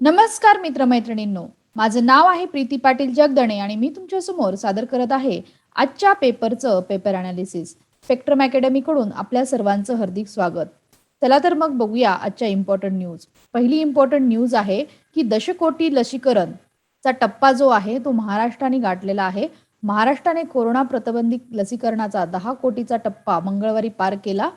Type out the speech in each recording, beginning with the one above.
नमस्कार मित्रमैत्रिणींनो, माझं नाव आहे प्रीती पाटील जगदणे आणि मी तुमच्या समोर सादर करत आहे आजच्या पेपरचं पेपर अनालिसिस. स्पेक्ट्रम अकॅडमीकडून आपल्या सर्वांचं हार्दिक स्वागत. चला तर मग बघूया आजच्या इम्पॉर्टंट न्यूज. पहिली इम्पॉर्टंट न्यूज आहे की दशकोटी लसीकरणचा टप्पा जो आहे तो महाराष्ट्राने गाठलेला आहे. महाराष्ट्राने कोरोना प्रतिबंधित लसीकरणाचा 10 कोटीचा टप्पा मंगळवारी पार केला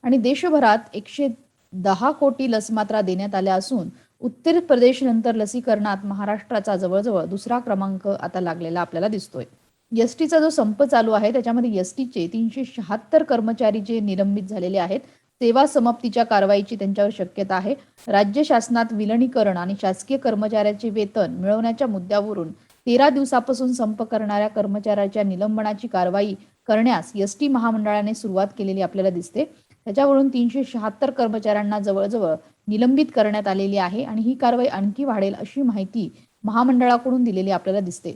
आणि देशभरात 110 कोटी लसमात्रा देण्यात आल्या असून उत्तर प्रदेश नंतर लसीकरणात महाराष्ट्राचा जवळजवळ दुसरा क्रमांक आता लागलेला आपल्याला दिसतोय. एसटीचा जो संप चालू आहे त्याच्यामध्ये एसटीचे 376 कर्मचारी जे निलंबित झालेले आहेत. सेवा समाप्तीच्या कारवाईची त्यांच्यावर शक्यता आहे. राज्य शासनात विलिनीकरण आणि शासकीय कर्मचाऱ्याचे वेतन मिळवण्याच्या मुद्द्यावरून 13 दिवसापासून संप करणाऱ्या कर्मचाऱ्याच्या निलंबनाची कारवाई करण्यास एसटी महामंडळाने सुरुवात केलेली आपल्याला दिसते. त्याच्यावरून 376 कर्मचाऱ्यांना जवळजवळ निलंबित करण्यात आलेली आहे आणि ही कारवाई आणखी वाढेल अशी माहिती महामंडळाकडून दिलेली आपल्याला दिसते.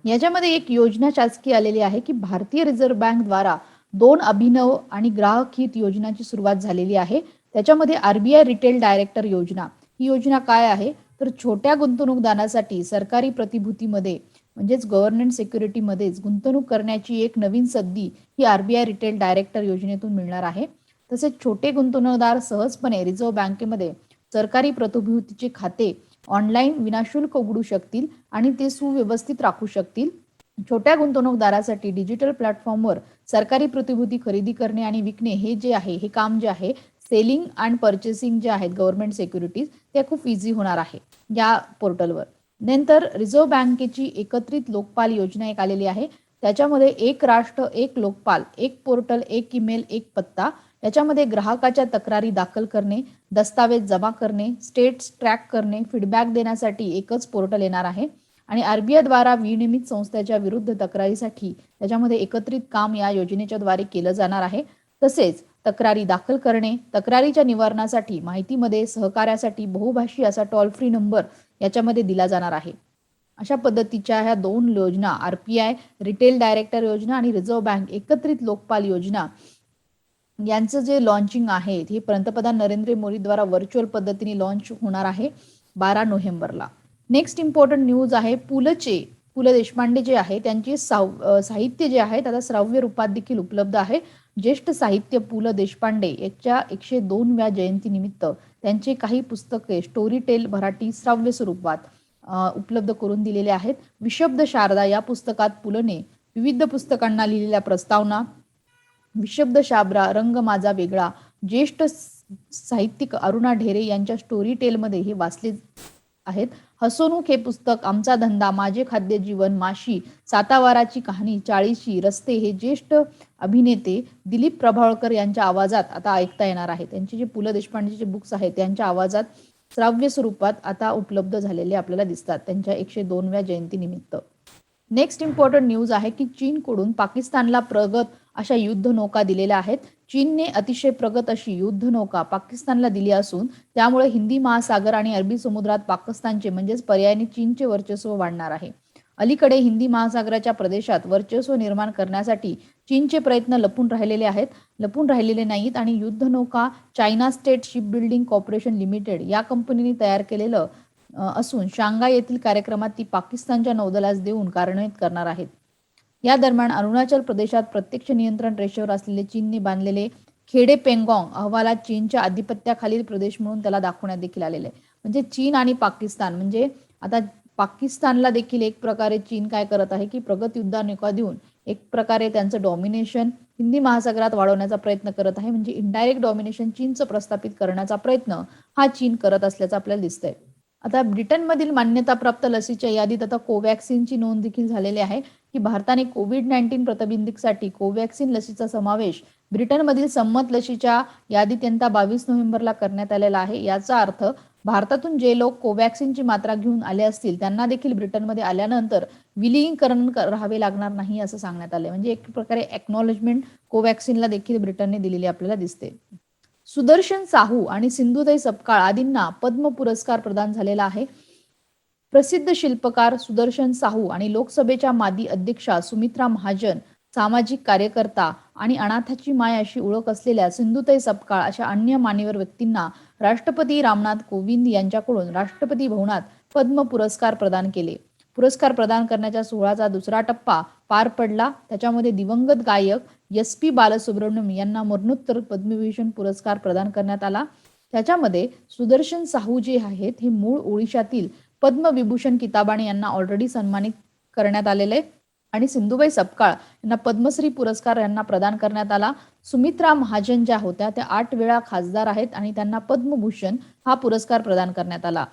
याच्यामध्ये एक योजना शासकीय आलेली आहे की भारतीय रिझर्व्ह बँक द्वारा 2 अभिनव आणि ग्राहक हित योजनाची सुरुवात झालेली आहे. त्याच्यामध्ये आरबीआय रिटेल डायरेक्टर योजना ही योजना काय आहे तर छोट्या गुंतवणूकदारांसाठी सरकारी प्रतिभूतीमध्ये म्हणजेच गव्हर्नमेंट सिक्युरिटीमध्येच गुंतवणूक करण्याची एक नवीन संधी ही आरबीआय रिटेल डायरेक्टर योजनेतून मिळणार आहे. तसेच छोटे गुंतवणूकदार सहजपणे रिझर्व्ह बँकेमध्ये सरकारी प्रतिभूतीचे खाते ऑनलाईन विनाशुल्क उघडू शकतील आणि ते सुव्यवस्थित राखू शकतील. छोट्या गुंतवणूकदारासाठी डिजिटल प्लॅटफॉर्मवर सरकारी प्रतिभूती खरेदी करणे आणि विकणे हे जे आहे हे काम जे आहे सेलिंग अँड परचेसिंग जे आहेत गव्हर्नमेंट सिक्युरिटीज ते खूप इझी होणार आहे या पोर्टलवर. नंतर रिझर्व्ह बँकेची एकत्रित लोकपाल योजना एक आलेली आहे. त्याच्यामध्ये एक राष्ट्र एक लोकपाल, एक पोर्टल, एक ईमेल, एक पत्ता. याच्यामध्ये ग्राहकाच्या तक्रारी दाखल करणे, दस्तावेज जमा करणे, स्टेट्स ट्रॅक करणे, फीडबॅक देण्यासाठी एकच पोर्टल येणार आहे आणि आरबीआय द्वारा विनियमित संस्थेच्या विरुद्ध तक्रारीसाठी त्याच्यामध्ये एकत्रित काम या योजनेच्या द्वारे केलं जाणार आहे. तसेच तक्रारी दाखल करणे, तक्रारीच्या निवारणासाठी माहितीमध्ये सहकार्यासाठी बहुभाषी असा टोल फ्री नंबर याच्यामध्ये दिला जाणार आहे. अशा पद्धतीच्या ह्या 2 योजना आरबीआय रिटेल डायरेक्टर योजना आणि रिझर्व्ह बँक एकत्रित लोकपाल योजना यांचं जे लॉन्चिंग आहे हे पंतप्रधान नरेंद्र मोदी द्वारा व्हर्च्युअल पद्धतीने लॉन्च होणार आहे 12 नोव्हेंबरला. नेक्स्ट इम्पॉर्टंट न्यूज आहे पु ल देशपांडे जे आहे त्यांचे साहित्य जे आहे आता श्राव्य रूपात देखील उपलब्ध आहे. ज्येष्ठ साहित्य पु ल देशपांडे याच्या 102व्या जयंतीनिमित्त त्यांचे काही पुस्तके स्टोरी टेल मराठी श्राव्य स्वरूपात उपलब्ध करून दिलेले आहेत. विशब्द शारदा या पुस्तकात पुलने विविध पुस्तकांना लिहिलेल्या प्रस्तावना, विशब्द शाबरा रंग माझा वेगळा ज्येष्ठ साहित्यिक अरुणा ढेरे यांच्या स्टोरी टेलमध्ये हे वाचले आहेत. हसवणूक हे पुस्तक, आमचा धंदा, माझे खाद्य जीवन, माशी, सातावाराची कहाणी, चाळीशी, रस्ते हे ज्येष्ठ अभिनेते दिलीप प्रभावळकर यांच्या आवाजात आता ऐकता येणार आहे. त्यांचे जे पु ल देशपांडेचे बुक्स आहेत त्यांच्या आवाजात श्राव्य स्वरूपात आता उपलब्ध झालेले आपल्याला दिसतात त्यांच्या 102व्या जयंतीनिमित्त. नेक्स्ट इम्पॉर्टंट न्यूज आहे की चीनकडून पाकिस्तानला प्रगत अशा युद्धनौका दिलेल्या आहेत. चीनने अतिशय प्रगत अशी युद्धनौका पाकिस्तानला दिली असून त्यामुळे हिंदी महासागर आणि अरबी समुद्रात पाकिस्तानचे म्हणजेच पर्यायाने चीनचे वर्चस्व वाढणार आहे. अलीकडे हिंदी महासागराच्या प्रदेशात वर्चस्व निर्माण करण्यासाठी चीनचे प्रयत्न लपून राहिलेले नाहीत आणि युद्धनौका China state shipbuilding corporation limited या कंपनीने तयार केलेलं असून शांघाय येथील कार्यक्रमात ती पाकिस्तानच्या नौदलास देऊन कार्यान्वित करणार आहेत. या दरम्यान अरुणाचल प्रदेशात प्रत्यक्ष नियंत्रण रेषेवर असलेले चीनने बांधलेले खेडे पेंगॉंग अहवालात चीनच्या आधिपत्याखालील प्रदेश म्हणून त्याला दाखवण्यात देखील आलेले आहे. म्हणजे चीन आणि पाकिस्तान म्हणजे आता पाकिस्तानला देखील एक प्रकारे चीन काय करत आहे की प्रगत युद्धनौका देऊन एक प्रकारे त्यांचं डॉमिनेशन हिंदी महासागरात वाढवण्याचा प्रयत्न करत आहे. म्हणजे इनडायरेक्ट डॉमिनेशन चीनचं प्रस्थापित करण्याचा प्रयत्न हा चीन करत असल्याचं आपल्याला दिसतंय. आता ब्रिटनमधील मान्यताप्राप्त लसीच्या यादीत आता कोवॅक्सिनची नोंद देखील झालेली आहे की भारताने कोविड-19 प्रतिबंधकासाठी कोवॅक्सिन लसीचा समावेश ब्रिटनमधील संमत लसीच्या यादीत यंदा 22 नोव्हेंबरला करण्यात आलेला आहे. याचा अर्थ भारतातून जे लोक कोवॅक्सिनची मात्रा घेऊन आले असतील त्यांना देखील ब्रिटनमध्ये आल्यानंतर विलगीकरण करावे लागणार नाही असं सांगण्यात आले. म्हणजे एक प्रकारे एक्नॉलेजमेंट कोवॅक्सिनला देखील ब्रिटनने दिलेली आपल्याला दिसते. सुदर्शन साहू आणि सिंधुताई सपकाळ आदींना पद्म पुरस्कार प्रदान झालेला आहे. प्रसिद्ध शिल्पकार सुदर्शन साहू आणि लोकसभेच्या माजी अध्यक्षा सुमित्रा महाजन, सामाजिक कार्यकर्ता आणि अनाथाची माय अशी ओळख असलेल्या सिंधुताई सपकाळ अशा अन्य मान्यवर व्यक्तींना राष्ट्रपती रामनाथ कोविंद यांच्याकडून राष्ट्रपती भवनात पद्म पुरस्कार प्रदान केले. पुरस्कार प्रदान करण्याच्या सोहळ्याचा दुसरा टप्पा पार पडला. त्याच्यामध्ये दिवंगत गायक SP बालसुब्रमण्यम यांना मरणोत्तर पद्मविभूषण पुरस्कार प्रदान करण्यात आला. त्याच्यामध्ये सुदर्शन साहू जे आहेत हे मूळ ओडिशातील पद्मविभूषण किताबाने यांना ऑलरेडी सन्मानित करण्यात आलेले आणि सिंधुबाई सपकाळ यांना पद्मश्री पुरस्कार यांना प्रदान करण्यात आला. सुमित्रा महाजन ज्या होत्या त्या 8 वेळा खासदार आहेत आणि त्यांना पद्मभूषण हा पुरस्कार प्रदान करण्यात आला.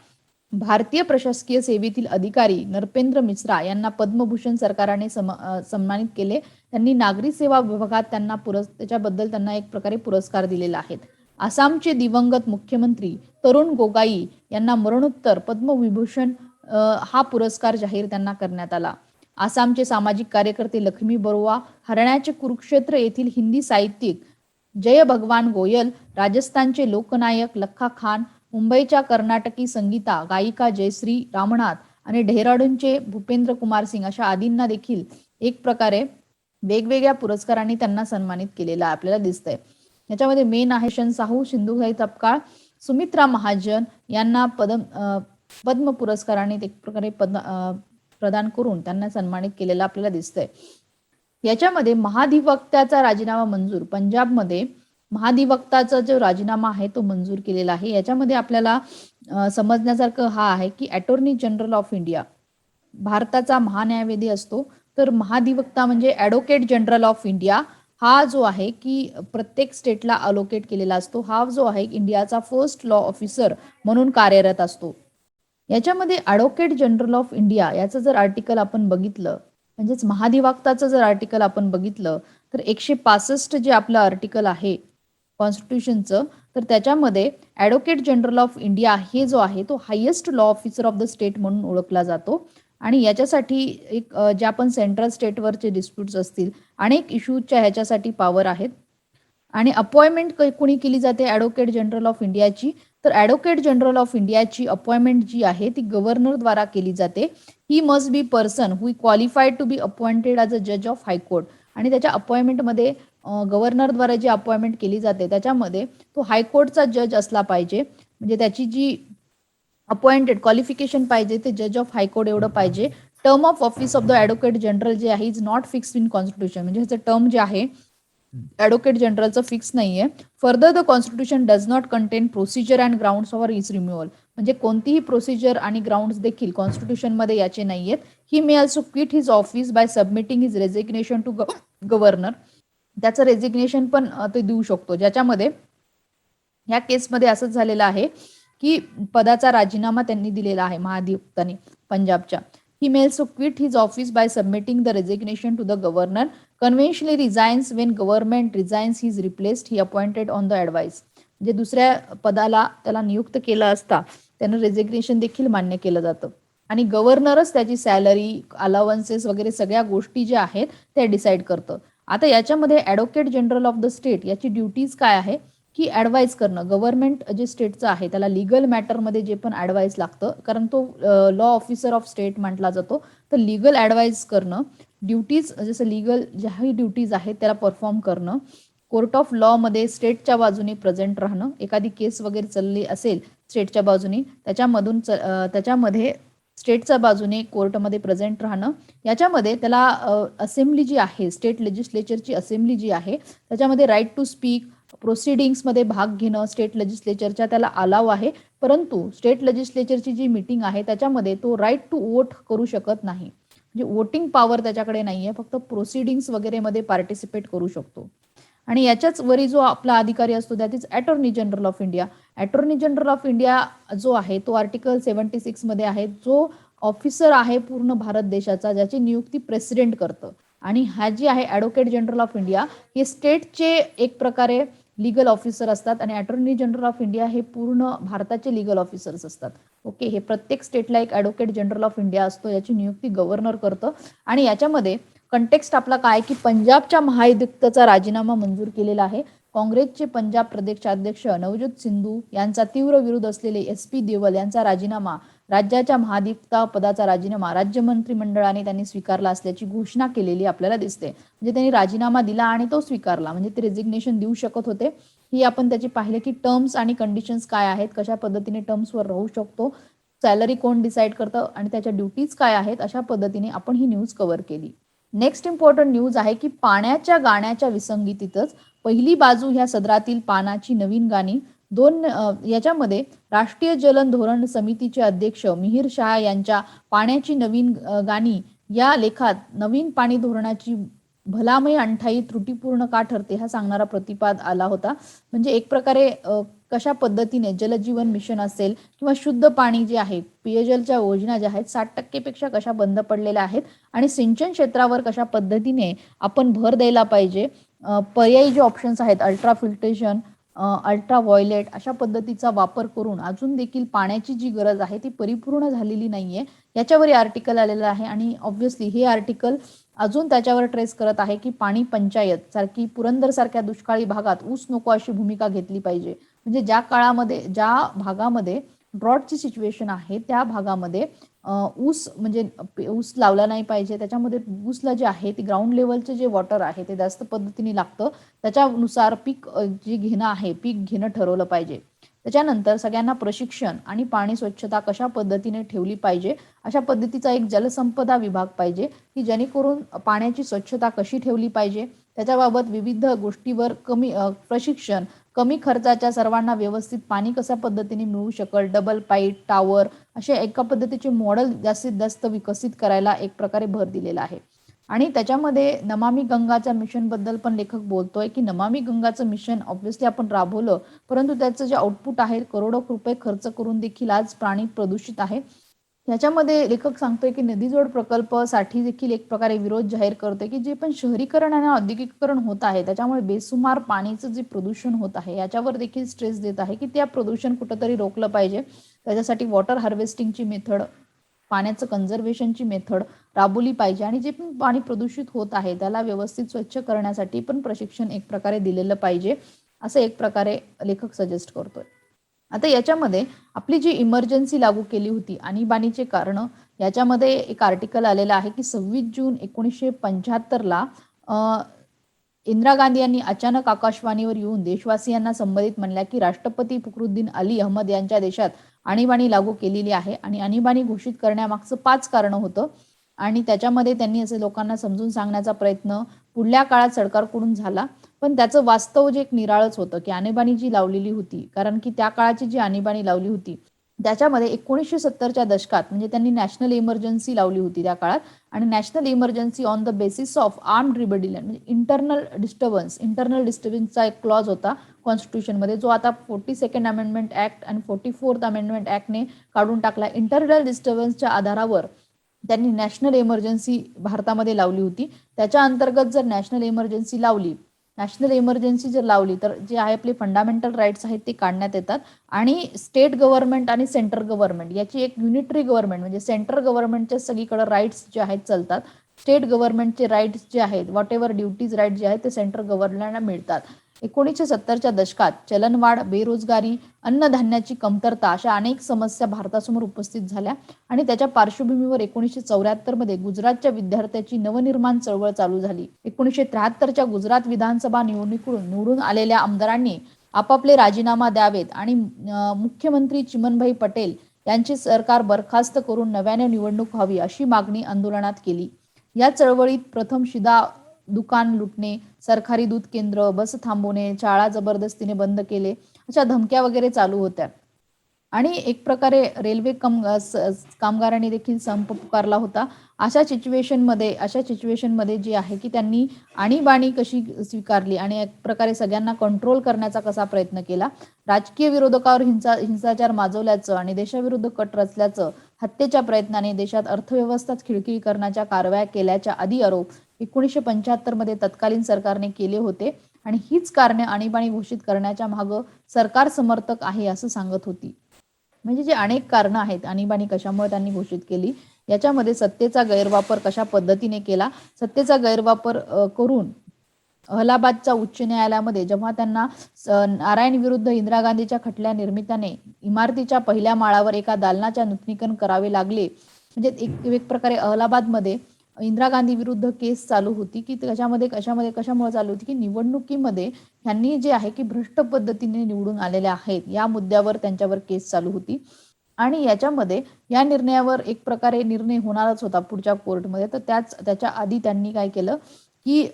भारतीय प्रशासकीय सेवेतील अधिकारी नरपेंद्र मिश्रा यांना पद्मभूषण सरकारने सन्मानित केले. त्यांनी नागरी सेवा विभागात त्याच्याबद्दल त्यांना एक प्रकारे पुरस्कार दिलेला आहे. आसामचे दिवंगत मुख्यमंत्री तरुण गोगोई यांना मरणोत्तर पद्मविभूषण हा पुरस्कार जाहीर त्यांना करण्यात आला. आसामचे सामाजिक कार्यकर्ते लक्ष्मी बरुआ, हरियाणाचे कुरुक्षेत्र येथील हिंदी साहित्यिक जय भगवान गोयल, राजस्थानचे लोकनायक लखा खान, मुंबईच्या कर्नाटकी संगीता गायिका जयश्री रामनाथ आणि डेहराडूनचे भूपेंद्र कुमार सिंग अशा आदींना देखील एक प्रकारे वेगवेगळ्या पुरस्कारांनी त्यांना सन्मानित केलेलं आपल्याला दिसतंय. याच्यामध्ये मेन आहे सुदर्शन साहू, सिंधुबाई सपकाळ, सुमित्रा महाजन यांना पद्म पुरस्काराने एक प्रकारे प्रदान करून त्यांना सन्मानित केलेला आपल्याला दिसतंय. याच्यामध्ये महाधिवक्त्याचा राजीनामा मंजूर, पंजाबमध्ये महाधिवक्ताचा जो राजीनामा आहे तो मंजूर केलेला आहे. याच्यामध्ये आपल्याला समजण्यासारखं हा आहे की अटॉर्नी जनरल ऑफ इंडिया भारताचा महान्यायवादी असतो, तर महाधिवक्ता म्हणजे ॲडव्होकेट जनरल ऑफ इंडिया हा जो आहे की प्रत्येक स्टेटला अलोकेट केलेला असतो. हा जो आहे इंडियाचा फर्स्ट लॉ ऑफिसर म्हणून कार्यरत असतो. याच्यामध्ये ॲडव्होकेट जनरल ऑफ इंडिया याचं जर आर्टिकल आपण बघितलं, म्हणजेच महाधिवक्ताचं जर आर्टिकल आपण बघितलं तर 165 जे आपलं आर्टिकल आहे कॉन्स्टिट्यूशनचं, तर त्याच्यामध्ये ॲडव्होकेट जनरल ऑफ इंडिया हे जो आहे तो highest law officer of the state म्हणून ओळखला जातो. आणि याच्यासाठी एक ज्या पण सेंट्रल स्टेटवरचे डिस्प्यूट्स असतील अनेक इश्यूजच्या ह्याच्यासाठी पॉवर आहेत. आणि अपॉइंटमेंट कोणी केली जाते ॲडव्होकेट जनरल ऑफ इंडियाची, तर ॲडव्होकेट जनरल ऑफ इंडियाची अपॉइंटमेंट जी आहे ती गव्हर्नरद्वारा केली जाते. He must be person who qualified to be appointed as a जज ऑफ हायकोर्ट. आणि त्याच्या अपॉइंटमेंटमध्ये गव्हर्नरद्वारा जी अपॉइंटमेंट केली जाते त्याच्यामध्ये तो हायकोर्टचा जज असला पाहिजे. म्हणजे त्याची जी अपॉइंटेड क्वालिफिकेशन पाहिजे ते जज ऑफ हायकोर्ट एवढं पाहिजे. Term of office of the advocate general जे आहे is not fixed in constitution, म्हणजे ह्याचं टर्म जे आहे ॲडव्होकेट जनरलचं फिक्स नाहीये. Further the constitution does not contain procedure and grounds for is removal, म्हणजे कोणतीही प्रोसिजर आणि ग्राउंड्स देखील कॉन्स्टिट्यूशनमध्ये याचे नाहीयेत. He may also quit his office by submitting his resignation to governor. त्याचं रेजिग्नेशन पण ते देऊ शकतो, ज्याच्यामध्ये ह्या केसमध्ये असंच झालेलं आहे की पदाचा राजीनामा त्यांनी दिलेला आहे महाधिवक्तांनी पंजाबच्या. He may also quit his office by submitting the resignation to the governor. Conventionally resigns when government resigns, he is replaced. He appointed on the advice. म्हणजे दुसऱ्या पदाला त्याला नियुक्त केलं असता त्यानं रेजिग्नेशन देखील मान्य केलं जातं आणि गव्हर्नरच त्याची सॅलरी, अलावन्सेस वगैरे सगळ्या गोष्टी ज्या आहेत त्या डिसाईड करतं. आता याच्यामध्ये advocate general of the state याची ड्युटीज काय आहे की ॲडवाईज करणं. गव्हर्नमेंट जे स्टेटचं आहे त्याला लिगल मॅटरमध्ये जे पण ॲडवाईज लागतं, कारण तो लॉ ऑफिसर ऑफ स्टेट म्हटला जातो, तर लिगल ॲडवाईज करणं, ड्युटीज जसं लिगल ज्याही ड्युटीज आहेत त्याला परफॉर्म करणं, कोर्ट ऑफ लॉमध्ये स्टेटच्या बाजूने प्रेझेंट राहणं, एखादी केस वगैरे चालली असेल स्टेटच्या बाजूने त्याच्यामध्ये स्टेटच्या बाजूने कोर्टमध्ये प्रेझेंट राहणं. याच्यामध्ये त्याला असेंब्ली जी आहे, स्टेट लेजिस्लेचरची असेंब्ली जी आहे त्याच्यामध्ये राईट टू स्पीक, प्रोसिडिंग्समध्ये भाग घेणं स्टेट लेजिस्लेचरच्या त्याला अलाव आहे. परंतु स्टेट लेजिस्लेचरची जी मीटिंग आहे त्याच्यामध्ये तो राईट टू वोट करू शकत नाही, म्हणजे वोटिंग पॉवर त्याच्याकडे नाही आहे, फक्त प्रोसिडिंग्स वगैरेमध्ये पार्टिसिपेट करू शकतो. आणि याच्याच वरी जो आपला अधिकारी असतो that is attorney general of India. Attorney general of India जो आहे तो आर्टिकल 76 मध्ये आहे, जो ऑफिसर आहे पूर्ण भारत देशाचा, ज्याची नियुक्ती प्रेसिडेंट करतं. आणि हा जी आहे ॲडव्होकेट जनरल ऑफ इंडिया हे स्टेटचे एक प्रकारे लिगल ऑफिसर असतात आणि अटॉर्नी जनरल ऑफ इंडिया हे पूर्ण भारताचे लिगल ऑफिसर्स असतात. ओके, हे प्रत्येक स्टेटला एक ॲडव्होकेट जनरल ऑफ इंडिया असतो, याची नियुक्ती गव्हर्नर करतं. आणि याच्यामध्ये कंटेक्स्ट आपला काय की पंजाबच्या महाधिवक्ताचा राजीनामा मंजूर केलेला आहे. काँग्रेसचे पंजाब प्रदेशाध्यक्ष नवज्योत सिद्धू यांचा तीव्र विरोध असलेले SP देवल यांचा राजीनामा, राज्याच्या महाधिवक्ता पदाचा राजीनामा राज्य मंत्रिमंडळाने त्यांनी स्वीकारला असल्याची घोषणा केलेली आपल्याला दिसते. म्हणजे त्यांनी राजीनामा दिला आणि तो स्वीकारला, म्हणजे ते रेजिग्नेशन देऊ शकत होते ही आपण त्याची पाहिले की टर्म्स आणि कंडिशन्स काय आहेत, कशा पद्धतीने टर्म्सवर राहू शकतो, सॅलरी कोण डिसाईड करतं आणि त्याच्या ड्युटीज काय आहेत, अशा पद्धतीने आपण ही न्यूज कव्हर केली. नेक्स्ट इम्पॉर्टंट न्यूज आहे की पाण्याच्या गाण्याच्या विसंगतीतच पहिली बाजू ह्या सदरातील पानाची नवीन गाणी याच्यामध्ये राष्ट्रीय जल धोरण समितीचे अध्यक्ष मिहीर शाह यांच्या पाण्याची नवीन गाणी या लेखात नवीन पाणी धोरणाची भलामय अंठाई त्रुटीपूर्ण का ठरते हा सांगणारा प्रतिपाद आला होता. म्हणजे एक प्रकारे कशा पद्धतीने जलजीवन मिशन असेल किंवा शुद्ध पाणी जे आहे, पेयजलच्या योजना ज्या आहेत 60% पेक्षा कशा बंद पडलेल्या आहेत आणि सिंचन क्षेत्रावर कशा पद्धतीने आपण भर द्यायला पाहिजे. पर्यायी जे ऑप्शन्स आहेत अल्ट्रा फिल्ट्रेशन, अल्ट्रा व्हायोलेट अशा पद्धतीचा वापर करून अजून देखील पाण्याची जी गरज आहे ती परिपूर्ण झालेली नाहीये, याच्यावर हे आर्टिकल आलेलं आहे. आणि ऑब्व्हियसली हे आर्टिकल अजून त्याच्यावर ट्रेस करत आहे की पाणी पंचायत सारखी पुरंदर सारख्या दुष्काळी भागात ऊस नको अशी भूमिका घेतली पाहिजे. म्हणजे ज्या भागामध्ये ड्रॉटची सिच्युएशन आहे त्या भागामध्ये ऊस म्हणजे ऊस लावला नाही पाहिजे. त्याच्यामध्ये ऊसला जे आहे ते ग्राउंड लेवलचे जे वॉटर आहे ते जास्त पद्धतीने लागतं. त्याच्यानुसार पीक जे घेणं आहे पीक घेणं ठरवलं पाहिजे. त्याच्यानंतर सगळ्यांना प्रशिक्षण आणि पाणी स्वच्छता कशा पद्धतीने ठेवली पाहिजे अशा पद्धतीचा एक जलसंपदा विभाग पाहिजे की जेणेकरून पाण्याची स्वच्छता कशी ठेवली पाहिजे त्याच्याबाबत विविध गोष्टीवर प्रशिक्षण, कमी खर्चाच्या सर्वांना व्यवस्थित पाणी कशा पद्धतीने मिळू शकेल, डबल पाईप, टॉवर असे एका पद्धतीचे मॉडेल जास्तीत जास्त विकसित करायला एक प्रकारे भर दिलेला आहे. आणि त्याच्यामध्ये नमामि गंगाच्या मिशन बद्दल पण लेखक बोलतोय की नमामि गंगाचं मिशन ऑब्व्हियसली आपण राबवलं, परंतु त्याचं जे आउटपुट आहे करोडो रुपये खर्च करून देखील आज पाणी प्रदूषित आहे. याच्यामध्ये लेखक सांगतोय की नदीजोड प्रकल्पासाठी देखील एक प्रकारे विरोध जाहीर करतोय की जे पण शहरीकरण आणि औद्योगिकीकरण होत आहे त्याच्यामुळे बेसुमार पाणीचं जे प्रदूषण होत आहे याच्यावर देखील स्ट्रेस देत आहे की त्या प्रदूषण कुठंतरी रोखलं पाहिजे. त्याच्यासाठी वॉटर हार्वेस्टिंगची मेथड, पाण्याचं कन्झर्वेशनची मेथड राबवली पाहिजे आणि जे पण पाणी प्रदूषित होत आहे त्याला व्यवस्थित स्वच्छ करण्यासाठी पण प्रशिक्षण एक प्रकारे दिलेलं पाहिजे असं एक प्रकारे लेखक सजेस्ट करतोय. आता याच्यामध्ये आपली जी इमर्जन्सी लागू केली होती आणीबाणीचे कारण याच्यामध्ये एक आर्टिकल आलेलं आहे की 26 जून 1975ला इंदिरा गांधी यांनी अचानक आकाशवाणीवर येऊन देशवासियांना संबोधित म्हणल्या की राष्ट्रपती फखरुद्दीन अली अहमद यांच्या देशात आणीबाणी लागू केलेली आहे आणि आणीबाणी घोषित करण्यामागचं 5 कारण होतं. आणि त्याच्यामध्ये त्यांनी असे लोकांना समजून सांगण्याचा प्रयत्न पुढल्या काळात सरकारकडून झाला. पण त्याचं वास्तव जे एक निराळच होतं की आणीबाणी जी लावलेली होती, कारण की त्या काळाची जी आणीबाणी लावली होती त्याच्यामध्ये 1970च्या दशकात म्हणजे त्यांनी नॅशनल इमर्जन्सी लावली होती त्या काळात. आणि national emergency on the basis of armed rebellion म्हणजे इंटरनल डिस्टर्बन्सचा एक क्लॉज होता कॉन्स्टिट्यूशनमध्ये, जो आता 42nd अमेंडमेंट ऍक्ट आणि 44th अमेंडमेंट ऍक्टने काढून टाकला. इंटरनल डिस्टर्बन्सच्या आधारावर त्यांनी नॅशनल इमर्जन्सी भारतामध्ये लावली होती. त्याच्या अंतर्गत जर नॅशनल इमर्जन्सी जर लावली तर जे आहे आपले फंडामेंटल राईट्स आहेत ते काढण्यात येतात आणि स्टेट गव्हर्नमेंट आणि सेंट्रल गव्हर्नमेंट याची एक युनिटरी गव्हर्नमेंट म्हणजे सेंट्रल गव्हर्नमेंटच्या सगळीकडे राईट्स जे आहेत चालतात. स्टेट गव्हर्नमेंटचे राईट्स जे आहेत व्हॉट एव्हर ड्युटीज राईट जे आहेत ते सेंट्रल गव्हर्नमेंटला मिळतात. 1970च्या दशकात चलनवाढ, बेरोजगारी, अन्नधान्याची कमतरता अशा अनेक समस्या भारतासमोर उपस्थित झाल्या आणि त्याच्या पार्श्वभूमीवर 1974मध्ये गुजरातच्या विद्यार्थ्याची नवनिर्माण चळवळ चालू झाली. 1973च्या गुजरात विधानसभा निवडणुकीतून निवडून आलेल्या आमदारांनी आपापले राजीनामा द्यावेत आणि मुख्यमंत्री चिमनभाई पटेल यांची सरकार बरखास्त करून नव्याने निवडणूक व्हावी अशी मागणी आंदोलनात केली. या चळवळीत प्रथम शिदा दुकान लुटणे, सरकारी दूध केंद्र, बस थांबवणे, शाळा जबरदस्तीने बंद केले अशा धमक्या वगैरे चालू होत्या. आणि एक प्रकारे रेल्वे कामगारांनी देखील संप पुकारला होता. अशा सिच्युएशनमध्ये जे आहे की त्यांनी आणीबाणी कशी स्वीकारली आणि एक प्रकारे सगळ्यांना कंट्रोल करण्याचा कसा प्रयत्न केला, राजकीय विरोधकावर हिंसाचार माजवल्याचं आणि देशाविरुद्ध कट रचल्याचं, हत्येच्या प्रयत्नाने देशात अर्थव्यवस्थाच खिळखिळीकरणाच्या कारवाया केल्याच्या आदी आरोप 1975मध्ये तत्कालीन सरकारने केले होते. आणि हीच कारणे आणीबाणी घोषित करण्याच्या मागं सरकार समर्थक आहे असं सांगत होती. म्हणजे जे अनेक कारणं आहेत आणीबाणी कशामुळे त्यांनी घोषित केली, याच्यामध्ये सत्तेचा गैरवापर कशा पद्धतीने केला, सत्तेचा गैरवापर करून अलाहाबादच्या उच्च न्यायालयामध्ये जेव्हा त्यांना नारायण विरुद्ध इंदिरा गांधीच्या खटल्या निर्मित्याने इमारतीच्या पहिल्या माळावर एका दालनाच्या नूतनीकरण करावे लागले. म्हणजे एक प्रकारे अलाहाबादमध्ये इंदिरा गांधी विरुद्ध केस चालू होती, की कशामुळे चालू होती, की निवडणुकीमध्ये ह्यांनी जे आहे की भ्रष्ट पद्धतीने निवडून आलेले आहेत या मुद्द्यावर त्यांच्यावर केस चालू होती. आणि याच्यामध्ये या निर्णयावर एक प्रकारे निर्णय होणारच होता पुढच्या कोर्टमध्ये. तर त्याच्या आधी त्यांनी काय केलं, की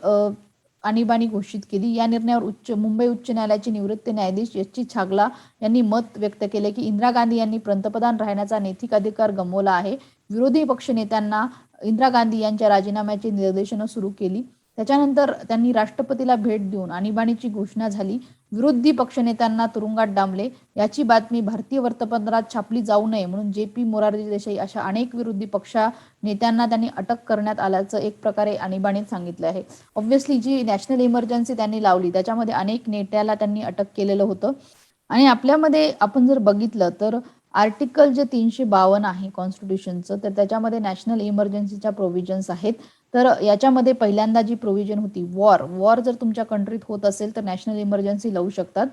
आणीबाणी घोषित केली. या निर्णयावर मुंबई उच्च न्यायालयाचे निवृत्त न्यायाधीश एस.ची छागला यांनी मत व्यक्त केले, की इंदिरा गांधी यांनी पंतप्रधान राहण्याचा नैतिक अधिकार गमावला आहे. विरोधी पक्षनेत्यांना इंदिरा गांधी यांच्या राजीनाम्याची निर्देशनं सुरू केली. त्याच्यानंतर त्यांनी राष्ट्रपतीला भेट देऊन आणीबाणीची घोषणा झाली. विरोधी पक्षनेत्यांना तुरुंगात डांबले. याची बातमी भारतीय वर्तमानपत्रात छापली जाऊ नये म्हणून जे.पी. मोरारजी देसाई अशा अनेक विरोधी पक्ष नेत्यांना त्यांनी अटक करण्यात आल्याचं एक प्रकारे आणीबाणीत सांगितलं आहे. ऑब्व्हियसली जी नॅशनल इमर्जन्सी त्यांनी लावली त्याच्यामध्ये अनेक नेत्याला त्यांनी अटक केलेलं होतं. आणि आपल्यामध्ये आपण जर बघितलं तर आर्टिकल जे 352 आहे कॉन्स्टिट्यूशनचं, तर त्याच्यामध्ये नॅशनल इमर्जन्सीच्या प्रोव्हिजन्स आहेत. तर याच्यामध्ये पहिल्यांदा जी प्रोव्हिजन होती वॉर जर तुमच्या कंट्रीत होत असेल तर नॅशनल इमर्जन्सी लावू शकतात.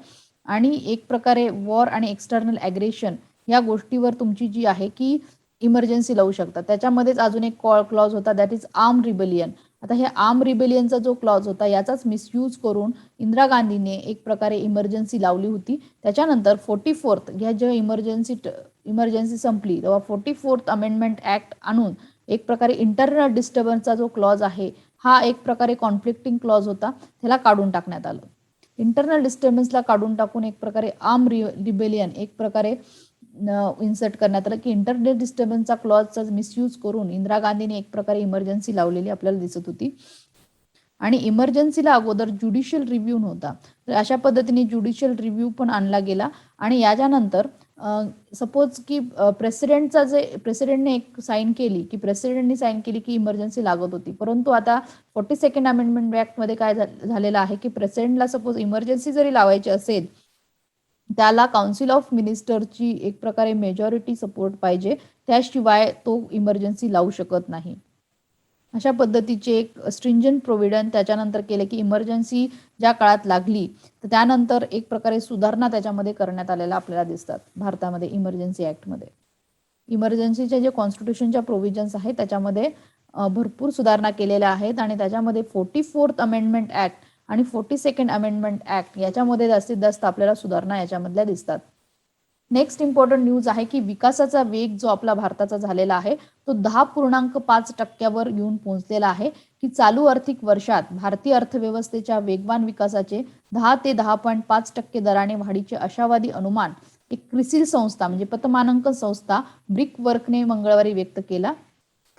आणि एक प्रकारे वॉर आणि एक्सटर्नल ॲग्रेशन या गोष्टीवर तुमची जी आहे की इमर्जन्सी लावू शकतात. त्याच्यामध्येच अजून एक क्लॉज होता, दॅट इज आर्म रिबेलियन. आता हे आर्म रिबेलियनचा जो क्लॉज होता याचाच मिसयूज करून इंदिरा गांधीने एक प्रकारे इमर्जन्सी लावली होती. त्याच्यानंतर 44th ह्या जेव्हा इमर्जन्सी संपली तेव्हा 44th अमेंडमेंट ऍक्ट आणून एक प्रकारे इंटरनल डिस्टर्बन्सचा जो क्लॉज आहे हा एक प्रकारे कॉन्फ्लिक्टिंग क्लॉज होता, त्याला काढून टाकण्यात आलं. इंटरनल डिस्टर्बन्सला काढून टाकून एक प्रकारे आर्म रिबेलियन एक प्रकारे इन्सर्ट करण्यात आलं, की इंटरनल डिस्टर्बन्सचा क्लॉजचा मिसयूज करून इंदिरा गांधीने एक प्रकारे इमर्जन्सी लावलेली आपल्याला दिसत होती. आणि इमर्जन्सीला अगोदर ज्युडिशियल रिव्ह्यू नव्हता, तर अशा पद्धतीने ज्युडिशियल रिव्ह्यू पण आणला गेला. आणि याच्यानंतर सपोज की प्रेसिडेंटने एक साईन केली, की प्रेसिडेंटनी साईन केली की इमर्जन्सी लागत होती. परंतु आता 42nd अमेंडमेंट ऍक्टमध्ये काय झालेलं आहे, की प्रेसिडेंटला सपोज इमर्जन्सी जरी लावायची असेल त्याला काउन्सिल ऑफ मिनिस्टरची एक प्रकारे मेजॉरिटी सपोर्ट पाहिजे, त्याशिवाय तो इमर्जन्सी लावू शकत नाही. अशा पद्धतीचे एक स्ट्रिंजंट प्रोव्हिडन त्याच्यानंतर केले, की इमर्जन्सी ज्या काळात लागली तर त्यानंतर एक प्रकारे सुधारणा त्याच्यामध्ये करण्यात आलेल्या आपल्याला दिसतात भारतामध्ये इमर्जन्सी ऍक्टमध्ये. इमर्जन्सीचे जे कॉन्स्टिट्यूशनच्या प्रोव्हिजन्स आहेत त्याच्यामध्ये भरपूर सुधारणा केलेल्या आहेत. आणि त्याच्यामध्ये 44th अमेंडमेंट ऍक्ट आणि 42nd अमेंडमेंट ऍक्ट याच्यामध्ये जास्तीत जास्त आपल्याला सुधारणा याच्यामधल्या दिसतात. नेक्स्ट इम्पॉर्टंट न्यूज आहे, की विकासाचा वेग जो आपला भारताचा झालेला आहे तो 10.5% येऊन पोहोचलेला आहे, की चालू आर्थिक वर्षात भारतीय अर्थव्यवस्थेच्या वेगवान विकासाचे 10 ते 10.5% दराने वाढीचे आशावादी अनुमान एक क्रिसिल संस्था म्हणजे पतमानांकन संस्था ब्रिक वर्कने मंगळवारी व्यक्त केला,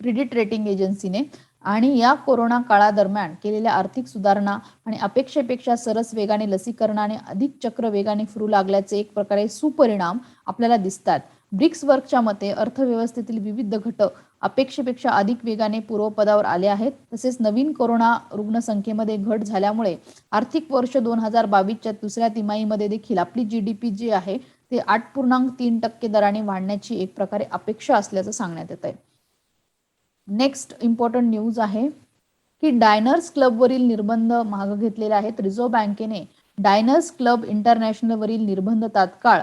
क्रेडिट रेटिंग एजन्सीने. आणि या कोरोना काळादरम्यान केलेल्या आर्थिक सुधारणा आणि अपेक्षेपेक्षा सरस वेगाने लसीकरणाने अधिक चक्र वेगाने फिरू लागल्याचे एक प्रकारे सुपरिणाम आपल्याला दिसतात. ब्रिक्स वर्कच्या मते अर्थव्यवस्थेतील विविध घटक अपेक्षेपेक्षा अधिक वेगाने पूर्वपदावर आले आहेत. तसेच नवीन कोरोना रुग्णसंख्येमध्ये घट झाल्यामुळे आर्थिक वर्ष 2022च्या दुसऱ्या तिमाहीमध्ये देखील आपली GDP जी आहे ते 8.3% दराने वाढण्याची एक प्रकारे अपेक्षा असल्याचं सांगण्यात येत आहे. नेक्स्ट इम्पॉर्टंट न्यूज आहे, की डायनर्स क्लबवरील निर्बंध मागे घेतलेले आहेत. रिझर्व्ह बँकेने डायनर्स क्लब इंटरनॅशनलवरील निर्बंध तात्काळ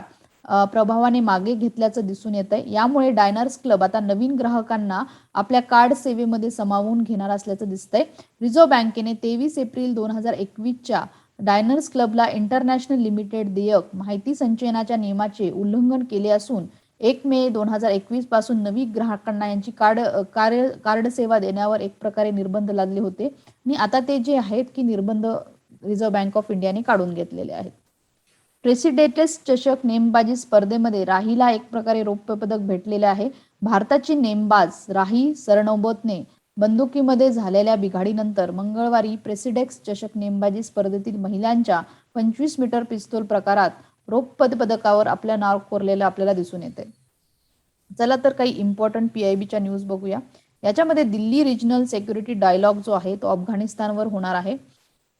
प्रभावाने मागे घेतल्याचं दिसून येत आहे. यामुळे डायनर्स क्लब आता नवीन ग्राहकांना आपल्या कार्ड सेवेमध्ये सामावून घेणार असल्याचं दिसतंय. रिझर्व्ह बँकेने 23 एप्रिल 2021च्या डायनर्स क्लबला इंटरनॅशनल लिमिटेड देयक माहिती संचयनाच्या नियमाचे उल्लंघन केले असून 1 मे 2021 पासून नवीन ग्राहकांना यांची कार्ड सेवा देण्यावर एक प्रकारे निर्बंध लादले होते. आणि आता ते जे आहेत की निर्बंध रिझर्व्ह बँक ऑफ इंडियाने काढून घेतलेले आहेत. प्रेसिडेंट्स चषक नेमबाजी स्पर्धेमध्ये राहीला एक प्रकारे रौप्य पदक भेटलेले आहे. भारताची नेमबाज राही सरनोबतने बंदुकीमध्ये झालेल्या बिघाडीनंतर मंगळवारी प्रेसिडेक्स चषक नेमबाजी स्पर्धेतील महिलांच्या 25 मीटर पिस्तूल प्रकारात रौप्य पदकावर आपल्या नाव कोरलेलं आपल्याला दिसून येते. चला तर काही इम्पॉर्टंट PIBच्या न्यूज बघूया. याच्यामध्ये दिल्ली रिजनल सिक्युरिटी डायलॉग जो आहे तो अफगाणिस्तानवर होणार आहे.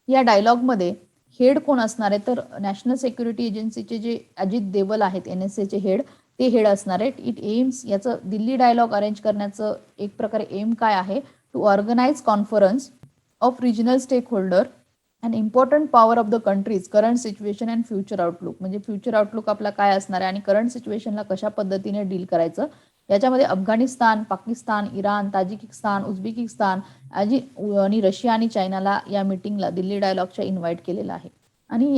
या डायलॉगमध्ये हेड कोण असणार आहे तर नॅशनल सिक्युरिटी एजन्सीचे जे अजित देवल आहेत NSAचे हेड, ते हेड असणार आहेत. इट एम्स याचं दिल्ली डायलॉग अरेंज करण्याचं एक प्रकारे एम काय आहे, to organise conference of regional stakeholder and important power of the countries current situation and future outlook. म्हणजे फ्युचर आउटलुक आपला काय असणार आहे आणि करंट सिच्युएशनला कशा पद्धतीने डील करायचं याच्यामध्ये Afghanistan, Pakistan, Iran, Tajikistan, Uzbekistan आणि रशिया आणि चायनाला या मीटिंगला दिल्ली डायलॉगच्या इन्व्हाइट केलेलं आहे. आणि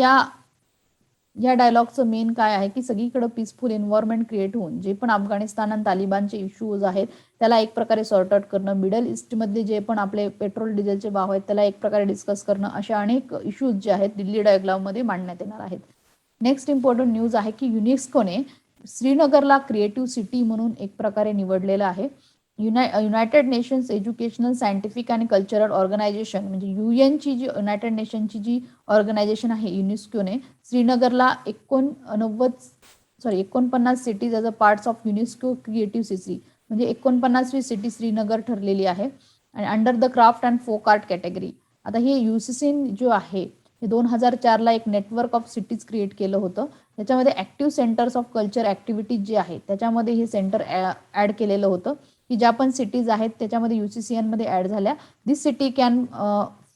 या डायलॉगचं मेन काय आहे की सगळीकडे पीसफुल एन्व्हायरमेंट क्रिएट होऊन जे पण अफगाणिस्तान आणि तालिबानचे इश्यूज आहेत त्याला एक प्रकारे सॉर्ट आउट करणं, मिडल ईस्टमधले जे पण आपले पेट्रोल डिझेलचे भाव आहेत त्याला एक प्रकारे डिस्कस करणं, अशा अनेक इश्यूज जे आहेत दिल्ली डायलॉगमध्ये मांडण्यात येणार आहेत. नेक्स्ट इम्पॉर्टंट न्यूज आहे की युनेस्कोने श्रीनगरला क्रिएटिव्ह सिटी म्हणून एक प्रकारे निवडलेलं आहे. युनायटेड नेशन्स एज्युकेशनल, सायंटिफिक आणि कल्चरल ऑर्गनायझेशन म्हणजे युएनची जी युनायटेड नेशनची जी ऑर्गनायझेशन आहे युनेस्कोने श्रीनगरला 49 cities as a parts of UNESCO creative city म्हणजे 49वी सिटी श्रीनगर ठरलेली आहे आणि under the craft and folk art category. आता हे युसीसीन जो आहे हे 2004ला एक नेटवर्क ऑफ सिटीज क्रिएट केलं होतं. त्याच्यामध्ये active centres of culture activities जे आहेत त्याच्यामध्ये हे सेंटर ॲड केलेलं होतं की ज्या पण सिटीज आहेत त्याच्यामध्ये UCCNमध्ये ॲड झाल्या. This city can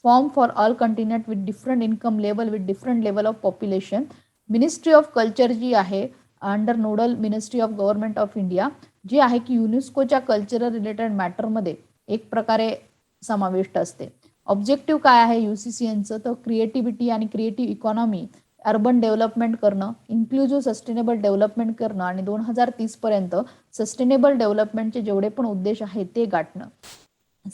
form for all continuity with different income level with different level of population. Ministry of culture जी आहे under nodal ministry of government of India जी आहे की युनेस्कोच्या कल्चरल रिलेटेड मॅटरमध्ये एक प्रकारे समाविष्ट असते. ऑब्जेक्टिव्ह काय आहे UCCNचं तर क्रिएटिव्हिटी आणि क्रिएटिव्ह इकॉनॉमी, अर्बन डेव्हलपमेंट करणं, इन्क्लुझिव्ह सस्टेनेबल डेव्हलपमेंट करणं आणि 2030 पर्यंत सस्टेनेबल डेव्हलपमेंटचे जेवढे पण उद्देश आहेत ते गाठणं.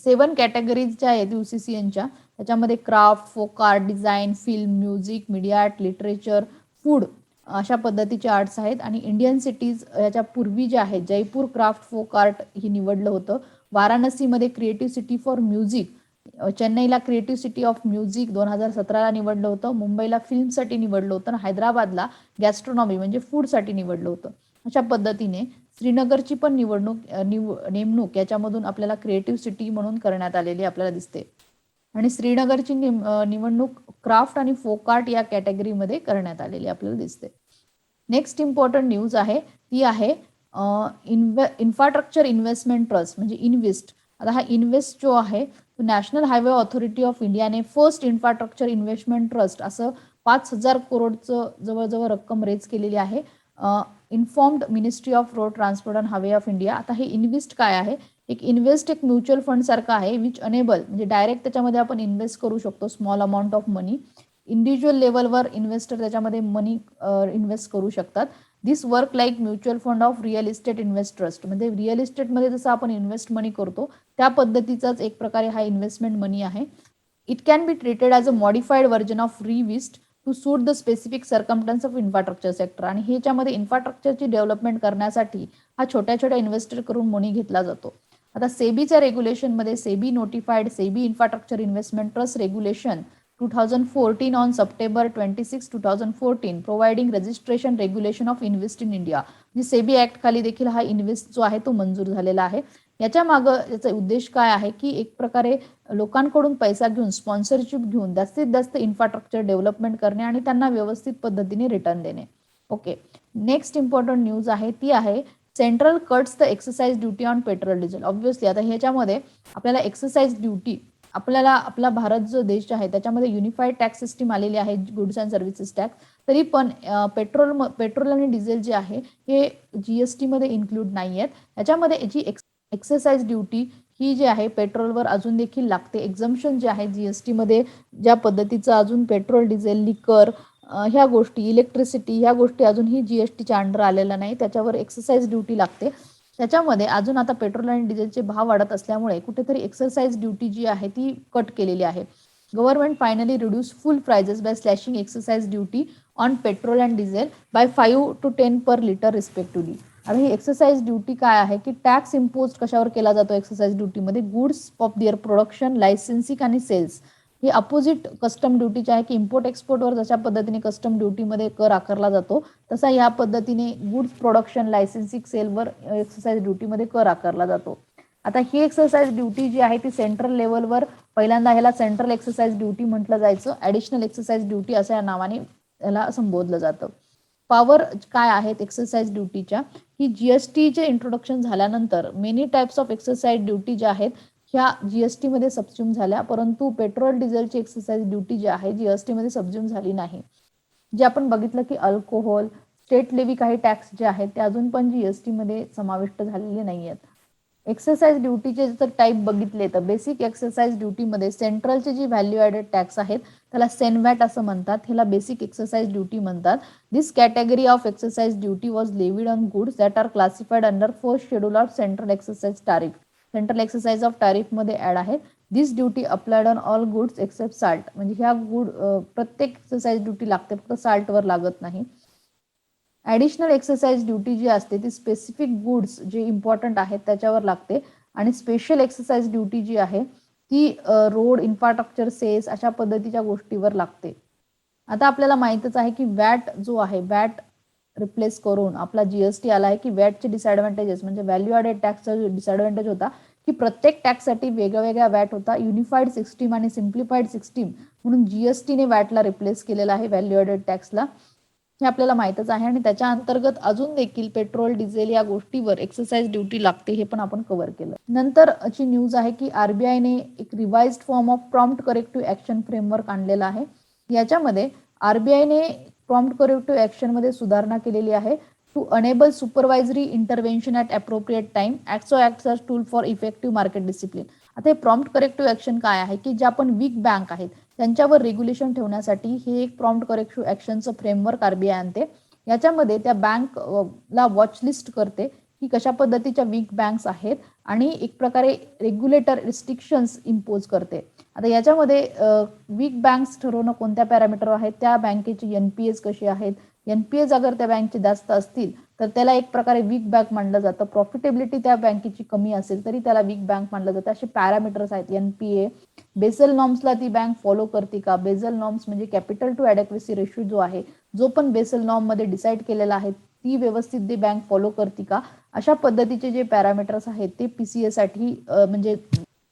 7 कॅटेगरीज ज्या आहेत UCCNच्या त्याच्यामध्ये craft, folk art, design, film, music, media art, literature, food अशा पद्धतीचे आर्ट्स आहेत. आणि इंडियन सिटीज याच्या पूर्वी ज्या आहेत जयपूर क्राफ्ट फोक आर्ट ही निवडलं होतं. वाराणसीमध्ये क्रिएटिव्ह सिटी फॉर म्युझिक, चेन्नईला क्रिएटिव्ह सिटी ऑफ म्युझिक 2017ला निवडलं होतं, मुंबईला फिल्मसाठी निवडलं होतं आणि हैदराबादला गॅस्ट्रॉनॉमी म्हणजे फूडसाठी निवडलं होतं. अशा पद्धतीने श्रीनगरची पण नेमणूक याच्यामधून आपल्याला क्रिएटिव्ह सिटी म्हणून करण्यात आलेली आपल्याला दिसते. आणि श्रीनगरची निवडणूक क्राफ्ट आणि फोक आर्ट या कॅटेगरीमध्ये करण्यात आलेली आपल्याला दिसते. नेक्स्ट इम्पॉर्टंट न्यूज आहे ती आहे इन्फ्रास्ट्रक्चर इन्व्हेस्टमेंट ट्रस्ट म्हणजे इन्व्हेस्ट. आता हा इन्व्हेस्ट जो आहे तो नॅशनल हायवे ऑथॉरिटी ऑफ इंडियाने फर्स्ट इन्फ्रास्ट्रक्चर इन्व्हेस्टमेंट ट्रस्ट असं 5,000 करोडचं जवळजवळ रक्कम रेज केलेली आहे. Informed ministry of road transport and highway of India. आता हे इन्व्हेस्ट काय आहे, एक म्युच्युअल फंड सारखं आहे विच अनेबल म्हणजे डायरेक्ट त्याच्यामध्ये आपण इन्व्हेस्ट करू शकतो small amount of money. Individual लेवलवर इन्व्हेस्टर त्याच्यामध्ये मनी इन्व्हेस्ट करू शकतात. This work like mutual fund of real estate invest trust म्हणजे रिअल इस्टेटमध्ये जसं आपण इन्व्हेस्ट मनी करतो त्या पद्धतीचाच एक प्रकारे हा इन्व्हेस्टमेंट मनी आहे. It can be treated as a modified version of रिविस्ट to suit the specific circumstances of infrastructure sector. आणि ह्याच्यामध्ये इन्फ्रास्ट्रक्चरची डेव्हलपमेंट करण्यासाठी हा छोट्या छोट्या इन्व्हेस्टर करून मनी घेतला जातो. आता सेबीच्या रेग्युलेशनमध्ये SEBI notified SEBI infrastructure investment trust regulation 2014 on September 26, 2014 providing registration regulation of invest in India. म्हणजे सेबी ऍक्ट खाली देखील हा इन्व्हेस्ट जो आहे तो मंजूर झालेला आहे. याच्या मागं याचा उद्देश काय आहे की एक प्रकारे लोकांकडून पैसा घेऊन स्पॉन्सरशिप घेऊन जास्तीत जास्त इन्फ्रास्ट्रक्चर डेव्हलपमेंट करणे आणि त्यांना व्यवस्थित पद्धतीने रिटर्न देणे. ओके, नेक्स्ट इम्पॉर्टंट न्यूज आहे ती आहे central cuts the exercise duty on petrol diesel. Obviously आता ह्याच्यामध्ये आपल्याला एक्सरसाइज ड्युटी आपला भारत जो देश आहे त्याच्यामध्ये युनिफाईड टॅक्स सिस्टीम आलेली आहे गुड्स अँड सर्व्हिसेस टॅक्स. तरी पण पेट्रोल आणि डिझेल जे आहे हे GST मध्ये इन्क्लूड नाही आहेत. याच्यामध्ये जी एक्सरसाइज ड्युटी ही जी आहे पेट्रोलवर अजून देखील लागते. एक्झम्पशन जे आहे GST मध्ये ज्या पद्धतीचं अजून पेट्रोल, डिझेल, लिकर ह्या गोष्टी, इलेक्ट्रिसिटी ह्या गोष्टी अजूनही GSTच्या अंडर आलेल्या नाही, त्याच्यावर एक्सरसाइज ड्युटी लागते. त्याच्यामध्ये अजून आता पेट्रोल आणि डिझेलचे भाव वाढत असल्यामुळे कुठेतरी एक्सरसाइज ड्युटी जी आहे ती कट केलेली आहे. Government finally reduce fuel prices by slashing excise duty on petrol and diesel by 5 to 10 per litre respectively. आता ही एक्सरसाइज ड्युटी काय आहे की टॅक्स इम्पोज कशावर केला जातो एक्सरसाइज ड्युटीमध्ये, goods of their production, licensing आणि सेल्स. हे अपोजिट कस्टम ड्युटीचे आहे की इम्पोर्ट एक्सपोर्टवर जशा पद्धतीने कस्टम ड्युटीमध्ये कर आकारला जातो तसा या पद्धतीने गुड्स प्रोडक्शन, लायसेन्सिंग, सेलवर एक्सरसाइज ड्युटीमध्ये कर आकारला जातो. आता ही एक्सरसाइज ड्युटी जी आहे ती सेंट्रल लेवलवर पहिल्यांदा ह्याला सेंट्रल एक्सरसाइज ड्युटी म्हटलं जायचं, ॲडिशनल एक्सरसाइज ड्युटी असं या नावाने याला संबोधलं जातं. पॉवर काय आहेत एक्सरसाइज ड्युटीच्या की GSTचे इंट्रोडक्शन झाल्यानंतर many types of excise duty ज्या आहेत ह्या GST मध्ये सबस्युम झाल्या, परंतु पेट्रोल डिझेलची एक्सरसाइज ड्युटी जी आहे GST मध्ये सबस्युम झाली नाही. जे आपण बघितलं की अल्कोहोल, स्टेट लेव्ही काही टॅक्स जे आहेत ते अजून पण जीएसटी मध्ये समाविष्ट झालेले नाही आहेत. एक्सरसाइज ड्युटीचे जर टाईप बघितले तर बेसिक एक्सरसाइज ड्युटीमध्ये सेंट्रलचे जी व्हॅल्यू ॲडेड टॅक्स आहेत त्याला सेनवॅट असं म्हणतात. ह्याला बेसिक एक्सरसाइज ड्युटी म्हणतात. This category of excise duty was levied on goods that are classified under first schedule of central excise tariff. Central excise of टॅरिफमध्ये add आहे. This duty applied on all goods except salt. म्हणजे ह्या प्रत्येक exercise duty लागते, फक्त साल्टवर लागत नाही. Additional exercise duty जी असते ती स्पेसिफिक गुड्स जे इम्पॉर्टंट आहेत त्याच्यावर लागते. आणि स्पेशल एक्सरसाइज ड्युटी जी आहे ती रोड, इन्फ्रास्ट्रक्चर, सेस अशा पद्धतीच्या गोष्टीवर लागते. आता आपल्याला माहितच आहे की वॅट जो आहे, वॅट रिप्लेस करून आपला जीएसटी आला आहे. की वॅटचे डिसएडव्हान्टेजेस म्हणजे व्हॅल्यू ॲडेड टॅक्सचा जो डिसएडव्हान्टेज होता की प्रत्येक टॅक्ससाठी वेगळ्या वॅट होता. युनिफाईड सिस्टीम आणि सिम्प्लिफाईड सिस्टीम म्हणून जीएसटीने वॅटला रिप्लेस केलेला आहे, व्हॅल्यू ॲडेड टॅक्सला. हे आपल्याला माहितच आहे. आणि त्याच्या अंतर्गत अजून देखील पेट्रोल, डिझेल या गोष्टीवर एक्सरसाइज ड्युटी लागते, हे पण आपण कव्हर केलं. नंतरची न्यूज आहे की आरबीआयने एक revised form of prompt corrective action framework आणलेला आहे. याच्यामध्ये आरबीआयने प्रॉम्प्ट करेक्टिव्ह ऍक्शनमध्ये सुधारणा केलेली आहे. To enable supervisory intervention at appropriate time acts as tool for effective market discipline. आता हे प्रॉम्प्ट करेक्टिव्ह ऍक्शन काय आहे की जे आपण वीक बँक आहेत त्यांच्यावर रेग्युलेशन ठेवण्यासाठी हे एक प्रॉम्प्ट करेक्टिव्ह ऍक्शनचं फ्रेमवर्क आरबीआय आणते. याच्यामध्ये त्या बँकला वॉच लिस्ट करते की कशा पद्धतीच्या वीक बँक्स आहेत आणि एक प्रकारे रेग्युलेटर रिस्ट्रिक्शन्स इम्पोज करते. आता याच्यामध्ये वीक बँक्स ठरवणं कोणत्या पॅरामीटर आहेत, त्या बँकेची एनपीएस कशी आहेत, एनपीएस अगर त्या बँकचे जास्त असतील तर त्याला एक प्रकारे वीक बँक मानलं जातं. प्रॉफिटेबिलिटी त्या बँकेची कमी असेल तरी त्याला वीक बँक मानलं जातं. असे पॅरामीटर्स आहेत. एनपीए, बेसल नॉर्म्सला ती बँक फॉलो करते का, बेसल नॉर्म्स म्हणजे कॅपिटल टू ॲडेक्वेसी रेशो जो आहे, जो पण बेसल नॉर्म मध्ये डिसाईड केलेला आहे ती व्यवस्थित ती बँक फॉलो करते का, अशा पद्धतीचे जे पॅरामीटर्स आहेत ते पीसीए साठी म्हणजे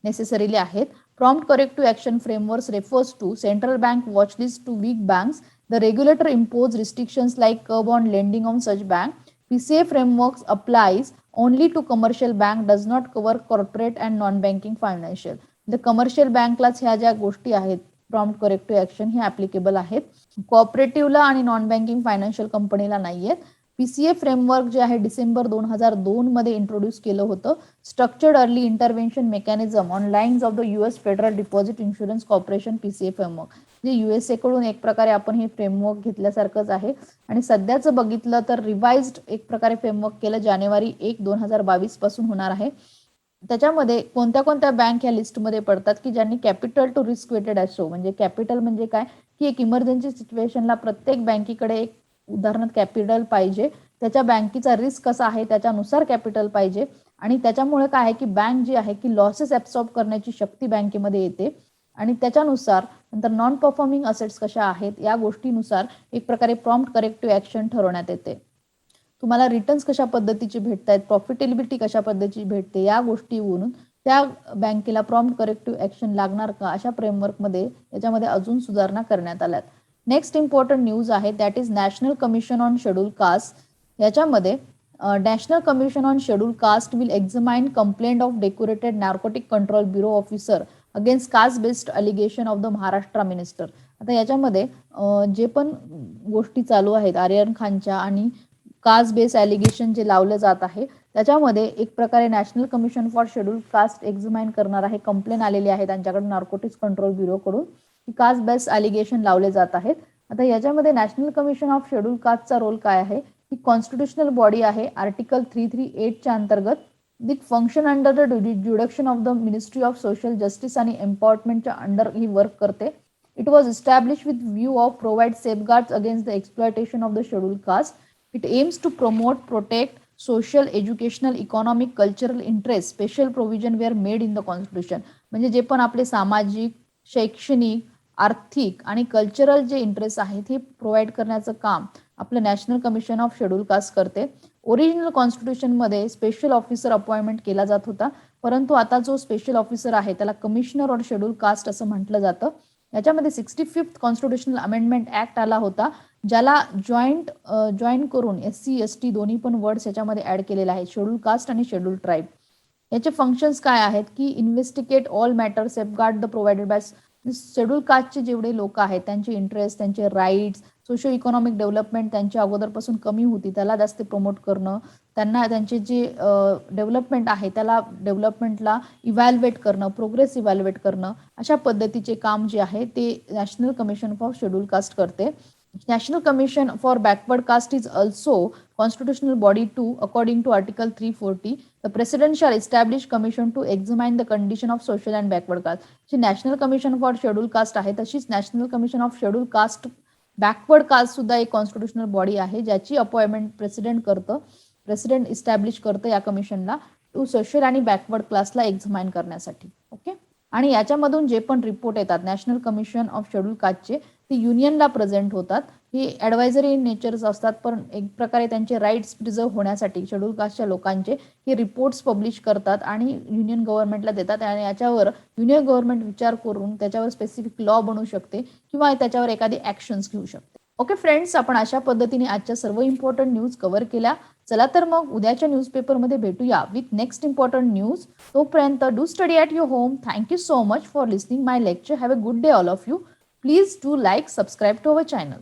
नेसेसरीली आहेत. Prompt corrective action framework refers to central bank watch list to weak banks. The regulator impose restrictions like curb on lending on such bank. PCA frameworks applies only to commercial bank, does not cover corporate and non-banking financial. The commercial bankलाच ह्या ज्या गोष्टी आहेत prompt corrective action हे applicable आहेत. कोऑपरेटिव्हला आणि non banking financial कंपनीला नाही आहेत. पीसीए फ्रेमवर्क जे आहे डिसेंबर 2002 मध्ये इंट्रोड्यूस केलं होतं. Structured early intervention mechanism on lines of the US federal deposit insurance corporation PCA framework. जे युएसए कडून एक प्रकारे आपण हे फ्रेमवर्क घेतल्यासारखंच आहे. आणि सध्याचं बघितलं तर रिवाइज्ड एक प्रकारे फ्रेमवर्क केलं जानेवारी 1, 2022 पासून होणार आहे. त्याच्यामध्ये कोणत्या कोणत्या बँक या लिस्टमध्ये पडतात की ज्यांनी कॅपिटल टू रिस्क वेटेड ॲशो, म्हणजे कॅपिटल म्हणजे काय की एक इमर्जन्सी सिच्युएशनला प्रत्येक बँकेकडे एक उदाहरणार्थ कॅपिटल पाहिजे, त्याच्या बँकेचा रिस्क कसा आहे त्याच्यानुसार कॅपिटल पाहिजे. आणि त्याच्यामुळे काय आहे की बँक जी आहे की लॉसेस ॲब्सॉर्ब करण्याची शक्ती बँकेमध्ये येते. आणि त्याच्यानुसार नंतर नॉन परफॉर्मिंग असेट्स कशा आहेत या गोष्टीनुसार एक प्रकारे प्रॉम्प्ट करेक्टिव्ह ऍक्शन ठरवण्यात येते. तुम्हाला रिटर्न्स कशा पद्धतीचे भेटत आहेत, प्रॉफिटेबिलिटी कशा पद्धतीची भेटते, या गोष्टीवरून त्या बँकेला प्रॉम्प्ट करेक्टिव्ह ऍक्शन लागणार का, अशा फ्रेमवर्कमध्ये याच्यामध्ये अजून सुधारणा करण्यात आल्यात. नेक्स्ट इम्पॉर्टंट न्यूज आहे that is national commission on schedule caste. याच्यामध्ये national commission on schedule caste will examine complaint of decorated narcotic control bureau officer against caste based allegation of the Maharashtra minister. आता याच्यामध्ये जे पण गोष्टी चालू आहेत आर्यन खानच्या आणि कास्ट बेस्ड ॲलिगेशन जे लावलं जात आहे त्याच्यामध्ये एक प्रकारे national commission for schedule caste examine करणार आहे. कंप्लेन आलेली आहे त्यांच्याकडे नार्कोटिक्स कंट्रोल ब्युरोकडून की कास्ट बेस्ड ॲलिगेशन लावले जात आहेत. आता याच्यामध्ये नॅशनल कमिशन ऑफ शेड्यूल कास्टचा रोल काय आहे ही कॉन्स्टिट्युशनल बॉडी आहे. आर्टिकल 338च्या अंतर्गत the function under the jurisdiction of the ministry of social justice आणि एम्पॉवरमेंटच्या अंडर ही वर्क करते. It was establish with view of provide safeguards against the exploitation of the schedule caste. It aims to promote, protect social, educational, economic, cultural interest, special provision were made in the constitution. म्हणजे जे पण आपले सामाजिक, शैक्षणिक, आर्थिक आणि cultural जे interest आहेत हे प्रोव्हाइड करण्याचं काम आपलं national commission of schedule caste करते. ओरिजिनल कॉन्स्टिट्यूशनमध्ये स्पेशल ऑफिसर अपॉइंटमेंट केला जात होता, परंतु आता जो स्पेशल ऑफिसर आहे त्याला कमिशनर ऑर शेड्यूल कास्ट असं म्हटलं जातं. याच्यामध्ये 65th कॉन्स्टिट्युशनल अमेंडमेंट ऍक्ट आला होता ज्याला जॉईन करून SC ST दोन्ही पण वर्ड्स याच्यामध्ये ऍड केलेले आहेत, शेड्यूल कास्ट आणि शेड्यूल ट्राईब. याचे फंक्शन्स काय आहेत की investigate all matter, safeguard the provided bye schedule कास्टचे जेवढे लोक आहेत त्यांचे इंटरेस्ट, त्यांचे राईट्स, सोशो इकॉनॉमिक डेव्हलपमेंट त्यांच्या अगोदरपासून कमी होती त्याला जास्त प्रमोट करणं, त्यांना त्यांचे जे डेव्हलपमेंट आहे त्याला डेव्हलपमेंटला इव्हॅल्युएट करणं, प्रोग्रेस इव्हॅल्युएट करणं, अशा पद्धतीचे काम जे आहे ते national commission for schedule caste करते. National Commission for Backward Caste is also constitutional body too. According to Article 340, the President shall establish commission to examine the condition of social and backward caste. जी national commission for schedule caste आहे तशीच national commission of schedule caste backward caste सुद्धा एक constitutional body आहे ज्याची appointment president करतं. President establish करतं या कमिशनला टू सोशल आणि बॅकवर्ड क्लासला एक्झामाइन करण्यासाठी. ओके. आणि याच्यामधून जे पण रिपोर्ट येतात नॅशनल कमिशन ऑफ शेड्यूल कास्टचे ते युनियनला प्रेझेंट होतात. ही ॲडवायझरी इन नेचर्स असतात पण एक प्रकारे त्यांचे राईट्स प्रिझर्व होण्यासाठी शेड्यूल कास्टच्या लोकांचे हे रिपोर्ट्स पब्लिश करतात आणि युनियन गव्हर्नमेंटला देतात आणि याच्यावर युनियन गव्हर्नमेंट विचार करून त्याच्यावर स्पेसिफिक लॉ बनवू शकते किंवा त्याच्यावर एखादी ॲक्शन्स घेऊ शकते. ओके फ्रेंड्स, आपण अशा पद्धतीने आजच्या सर्व इम्पॉर्टंट न्यूज कव्हर केल्या. चला तर मग उद्याच्या न्यूजपेपरमध्ये भेटूया विथ नेक्स्ट इम्पॉर्टंट न्यूज. तोपर्यंत do study at your home. Thank you so much for listening my lecture. Have a good day all of you. Please do like, subscribe to our channel.